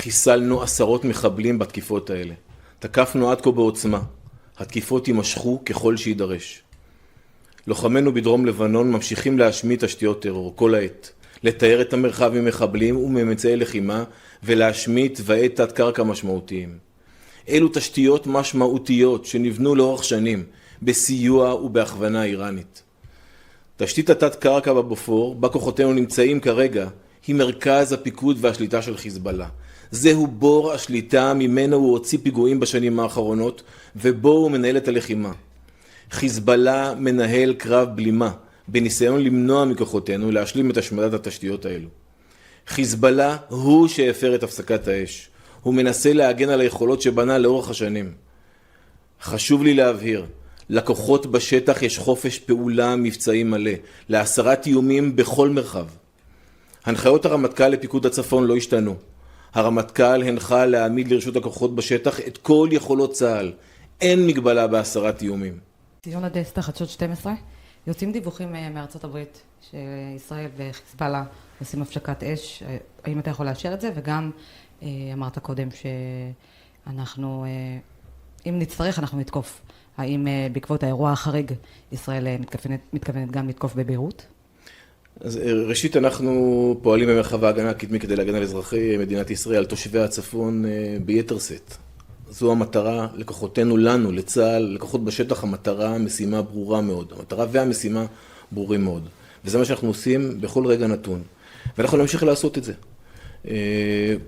חיסלנו עשרות מחבלים בתקיפות האלה. תקפנו עד כה בעוצמה. התקיפות יימשכו ככל שידרש. לוחמינו בדרום לבנון ממשיכים להשמיד תשתיות טרור כל העת, לתאר את המרחב ממחבלים וממצאי לחימה ולהשמיד תוואי תת קרקע משמעותיים. אלו תשתיות משמעותיות שנבנו לאורך שנים בסיוע ובהכוונה איראנית. תשתית התת קרקע בבופור, בה כוחותינו נמצאים כרגע, היא מרכז הפיקוד והשליטה של חיזבאללה. זהו בור השליטה ממנו הוא הוציא פיגועים בשנים האחרונות, ובו הוא מנהל את הלחימה. חיזבאללה מנהל קרב בלימה, בניסיון למנוע מכוחותינו להשלים את השמדת התשתיות האלו. חיזבאללה הוא שהפר את הפסקת האש. הוא מנסה להגן על היכולות שבנה לאורך השנים. חשוב לי להבהיר, לכוחות בשטח יש חופש פעולה מבצעי מלא, להסרת איומים בכל מרחב. הנחיות הרמטכ"ל לפיקוד הצפון לא השתנו. הרמטכ"ל הנחה להעמיד לרשות הכוחות בשטח את כל יכולות צה"ל. אין מגבלה בהסרת איומים. ציון הדסטה, חדשות 12. יוצאים דיווחים מארצות הברית שישראל וחיזבאללה עושים הפסקת אש. האם אתה יכול לאשר את זה? וגם אמרת קודם שאנחנו, אם נצטרך, אנחנו נתקוף. האם בעקבות האירוע החריג ישראל מתכוונת גם לתקוף בביירות? אז ראשית אנחנו פועלים במרחב ההגנה הקדמי כדי להגן על אזרחי מדינת ישראל, על תושבי הצפון ביתר שאת. זו המטרה לכוחותינו, לנו, לצה"ל, לכוחות בשטח, המטרה, משימה ברורה מאוד. המטרה והמשימה ברורים מאוד. וזה מה שאנחנו עושים בכל רגע נתון. ואנחנו נמשיך לעשות את זה.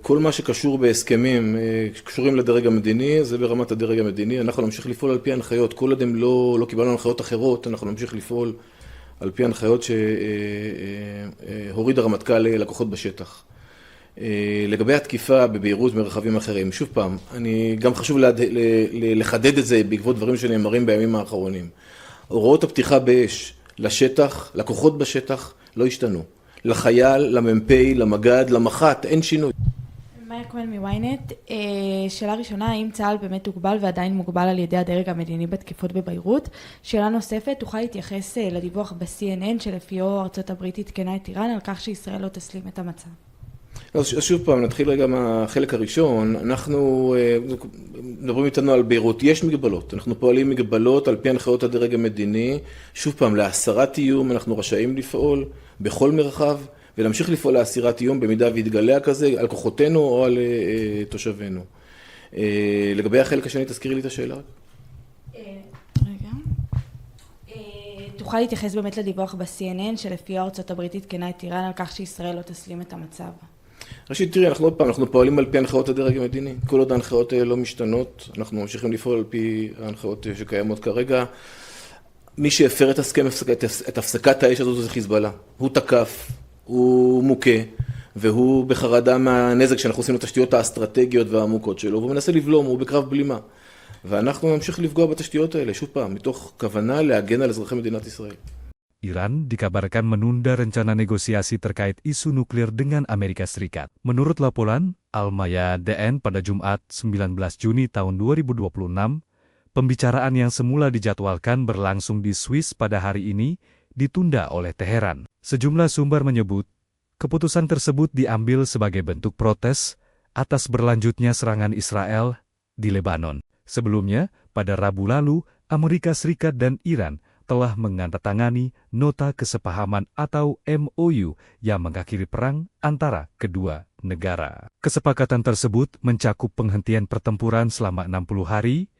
כל מה שקשור בהסכמים, שקשורים לדרג המדיני, זה ברמת הדרג המדיני. אנחנו נמשיך לפעול על פי הנחיות. כל עוד הם לא קיבלנו הנחיות אחרות, אנחנו נמשיך לפעול על פי הנחיות שהוריד הרמטכ"ל לכוחות בשטח. לגבי התקיפה בביירות מרחבים אחרים, שוב פעם, גם חשוב לחדד את זה בעקבות דברים שנאמרים בימים האחרונים. הוראות הפתיחה באש לשטח, לכוחות בשטח, לא השתנו. לחייל, למ"פ, למג"ד, למח"ט, אין שינוי. מאיה כהן מוויינט, שאלה ראשונה, האם צה"ל באמת הוגבל ועדיין מוגבל על ידי הדרג המדיני בתקיפות בביירות? שאלה נוספת, תוכל להתייחס לדיווח ב-CNN שלפיו ארצות הברית עדכנה את איראן על כך שישראל לא תסלים את המצב. אז שוב פעם, נתחיל רגע מהחלק הראשון. אנחנו מדברים איתנו על ביירות. יש מגבלות. אנחנו פועלים מגבלות על פי הנחיות הדרג המדיני. שוב פעם, להסרת איום אנחנו רשאים לפעול בכל מרחב, ולהמשיך לפעול להסירת איום במידה והתגלה כזה על כוחותינו או על תושבינו. לגבי החלק השני, תזכירי לי את השאלה. רגע. תוכל להתייחס באמת לדיווח ב-CNN שלפי ארצות הברית עדכנה את איראן על כך שישראל לא תסלים את המצב. ראשית, תראי, אנחנו פועלים על פי הנחיות הדרג המדיני. כל עוד ההנחיות האלה לא משתנות, אנחנו ממשיכים לפעול על פי ההנחיות שקיימות כרגע. מי שהפר את הפסקת האש הזאת זה חיזבאללה. הוא תקף, הוא מוכה, והוא בחרדה מהנזק שאנחנו עושים לתשתיות האסטרטגיות והעמוקות שלו, והוא מנסה לבלום, הוא בקרב בלימה. ואנחנו נמשיך לפגוע בתשתיות האלה, שוב פעם, מתוך כוונה להגן על אזרחי מדינת ישראל. Iran dikabarkan menunda rencana negosiasi terkait isu nuklir dengan Amerika Serikat. Menurut laporan Al-Maya DN pada Jumat 19 Juni tahun 2026, pembicaraan yang semula dijadwalkan berlangsung di Swiss pada hari ini ditunda oleh Teheran. Sejumlah sumber menyebut, keputusan tersebut diambil sebagai bentuk protes atas berlanjutnya serangan Israel di Lebanon. Sebelumnya, pada Rabu lalu, Amerika Serikat dan Iran telah menandatangani nota kesepahaman atau MOU yang mengakhiri perang antara kedua negara. Kesepakatan tersebut mencakup penghentian pertempuran selama 60 hari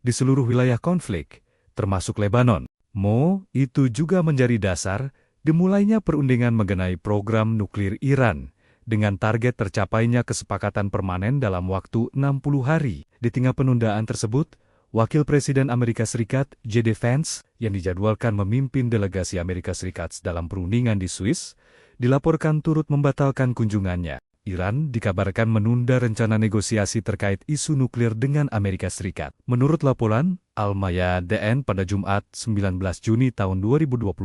di seluruh wilayah konflik, termasuk Lebanon. Itu juga menjadi dasar dimulainya perundingan mengenai program nuklir Iran dengan target tercapainya kesepakatan permanen dalam waktu 60 hari. Di tengah penundaan tersebut, Wakil Presiden Amerika Serikat J.D. Vance yang dijadwalkan memimpin delegasi Amerika Serikat dalam perundingan di Swiss, dilaporkan turut membatalkan kunjungannya. Iran dikabarkan menunda rencana negosiasi terkait isu nuklir dengan Amerika Serikat. Menurut laporan Al-Maya DN pada Jumat 19 Juni tahun 2026,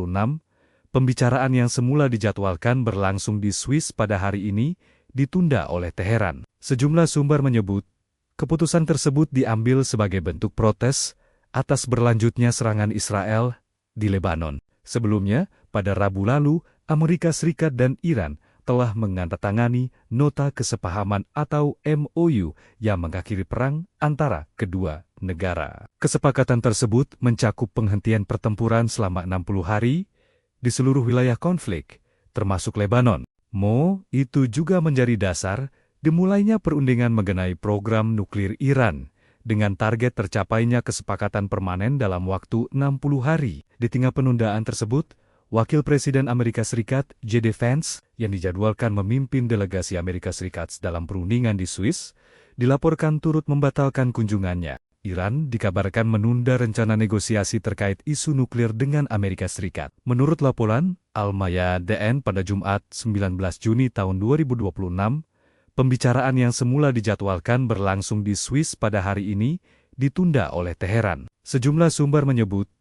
pembicaraan yang semula dijadwalkan berlangsung di Swiss pada hari ini ditunda oleh Teheran. Sejumlah sumber menyebut, keputusan tersebut diambil sebagai bentuk protes atas berlanjutnya serangan Israel di Lebanon. Sebelumnya, pada Rabu lalu, Amerika Serikat dan Iran telah menandatangani Nota Kesepahaman atau MOU yang mengakhiri perang antara kedua negara. Kesepakatan tersebut mencakup penghentian pertempuran selama 60 hari di seluruh wilayah konflik, termasuk Lebanon. Itu juga menjadi dasar dimulainya perundingan mengenai program nuklir Iran, dengan target tercapainya kesepakatan permanen dalam waktu 60 hari. Di tengah penundaan tersebut, Wakil Presiden Amerika Serikat J.D. Vance yang dijadwalkan memimpin delegasi Amerika Serikat dalam perundingan di Swiss, dilaporkan turut membatalkan kunjungannya. Iran dikabarkan menunda rencana negosiasi terkait isu nuklir dengan Amerika Serikat. Menurut laporan Al-Mayadeen pada Jumat 19 Juni tahun 2026, pembicaraan yang semula dijadwalkan berlangsung di Swiss pada hari ini ditunda oleh Teheran. Sejumlah sumber menyebut,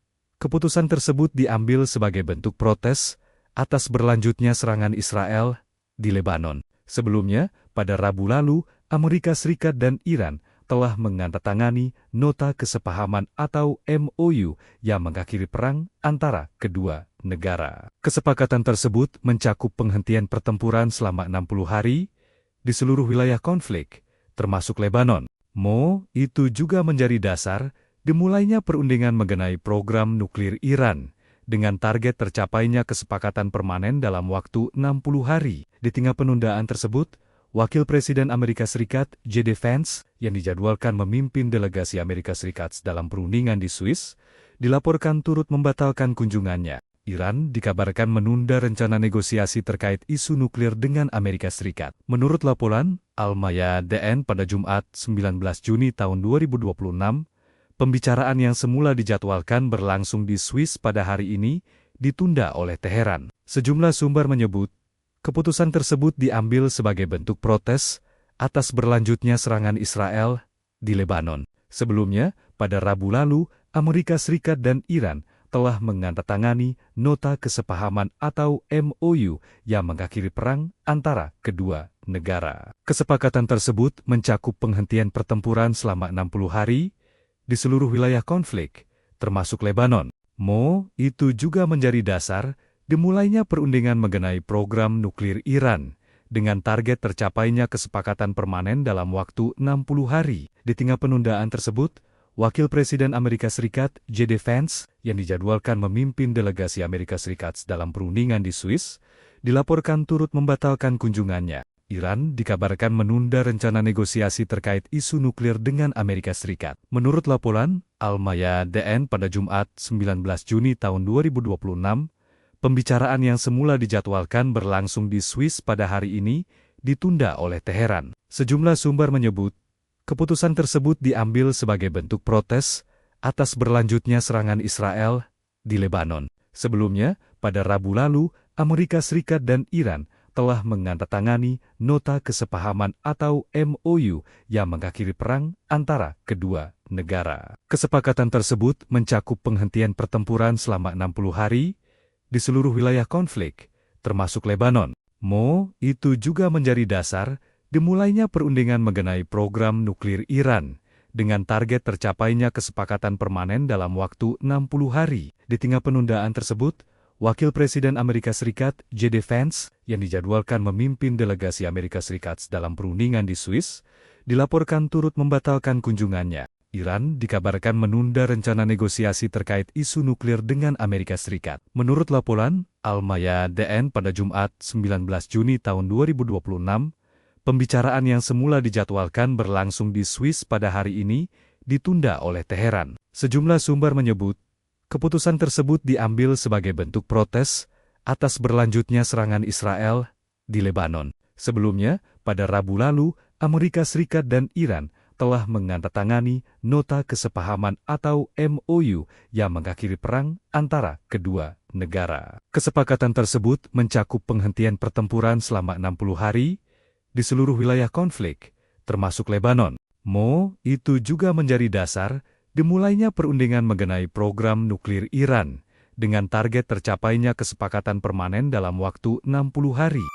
keputusan tersebut diambil sebagai bentuk protes atas berlanjutnya serangan Israel di Lebanon. Sebelumnya, pada Rabu lalu, Amerika Serikat dan Iran telah menandatangani Nota Kesepahaman atau MOU yang mengakhiri perang antara kedua negara. Kesepakatan tersebut mencakup penghentian pertempuran selama 60 hari di seluruh wilayah konflik, termasuk Lebanon. Itu juga menjadi dasar dimulainya perundingan mengenai program nuklir Iran, dengan target tercapainya kesepakatan permanen dalam waktu 60 hari. Di tengah penundaan tersebut, Wakil Presiden Amerika Serikat J.D. Vance yang dijadwalkan memimpin delegasi Amerika Serikat dalam perundingan di Swiss, dilaporkan turut membatalkan kunjungannya. Iran dikabarkan menunda rencana negosiasi terkait isu nuklir dengan Amerika Serikat. Menurut laporan Al-Mayadeen pada Jumat 19 Juni tahun 2026, pembicaraan yang semula dijadwalkan berlangsung di Swiss pada hari ini ditunda oleh Teheran. Sejumlah sumber menyebut, keputusan tersebut diambil sebagai bentuk protes atas berlanjutnya serangan Israel di Lebanon. Sebelumnya, pada Rabu lalu, Amerika Serikat dan Iran telah menandatangani Nota Kesepahaman atau MOU yang mengakhiri perang antara kedua negara. Kesepakatan tersebut mencakup penghentian pertempuran selama 60 hari di seluruh wilayah konflik, termasuk Lebanon. Itu juga menjadi dasar dimulainya perundingan mengenai program nuklir Iran, dengan target tercapainya kesepakatan permanen dalam waktu 60 hari. Di tengah penundaan tersebut, Wakil Presiden Amerika Serikat J.D. Vance yang dijadwalkan memimpin delegasi Amerika Serikat dalam perundingan di Swiss, dilaporkan turut membatalkan kunjungannya. Iran dikabarkan menunda rencana negosiasi terkait isu nuklir dengan Amerika Serikat. Menurut laporan Al-Mayadeen pada Jumat 19 Juni tahun 2026, pembicaraan yang semula dijadwalkan berlangsung di Swiss pada hari ini ditunda oleh Teheran. Sejumlah sumber menyebut, keputusan tersebut diambil sebagai bentuk protes atas berlanjutnya serangan Israel di Lebanon. Sebelumnya, pada Rabu lalu, Amerika Serikat dan Iran telah menandatangani Nota Kesepahaman atau MOU yang mengakhiri perang antara kedua negara. Kesepakatan tersebut mencakup penghentian pertempuran selama 60 hari di seluruh wilayah konflik, termasuk Lebanon. Itu juga menjadi dasar dimulainya perundingan mengenai program nuklir Iran, dengan target tercapainya kesepakatan permanen dalam waktu 60 hari. Di tengah penundaan tersebut, Wakil Presiden Amerika Serikat J.D. Vance yang dijadwalkan memimpin delegasi Amerika Serikat dalam perundingan di Swiss, dilaporkan turut membatalkan kunjungannya. Iran dikabarkan menunda rencana negosiasi terkait isu nuklir dengan Amerika Serikat. Menurut laporan Al-Mayadeen pada Jumat 19 Juni tahun 2026, pembicaraan yang semula dijadwalkan berlangsung di Swiss pada hari ini ditunda oleh Teheran. Sejumlah sumber menyebut, keputusan tersebut diambil sebagai bentuk protes atas berlanjutnya serangan Israel di Lebanon. Sebelumnya, pada Rabu lalu, Amerika Serikat dan Iran telah menandatangani Nota Kesepahaman atau MOU yang mengakhiri perang antara kedua negara. Kesepakatan tersebut mencakup penghentian pertempuran selama 60 hari di seluruh wilayah konflik, termasuk Lebanon. Itu juga menjadi dasar dimulainya perundingan mengenai program nuklir Iran, dengan target tercapainya kesepakatan permanen dalam waktu 60 hari.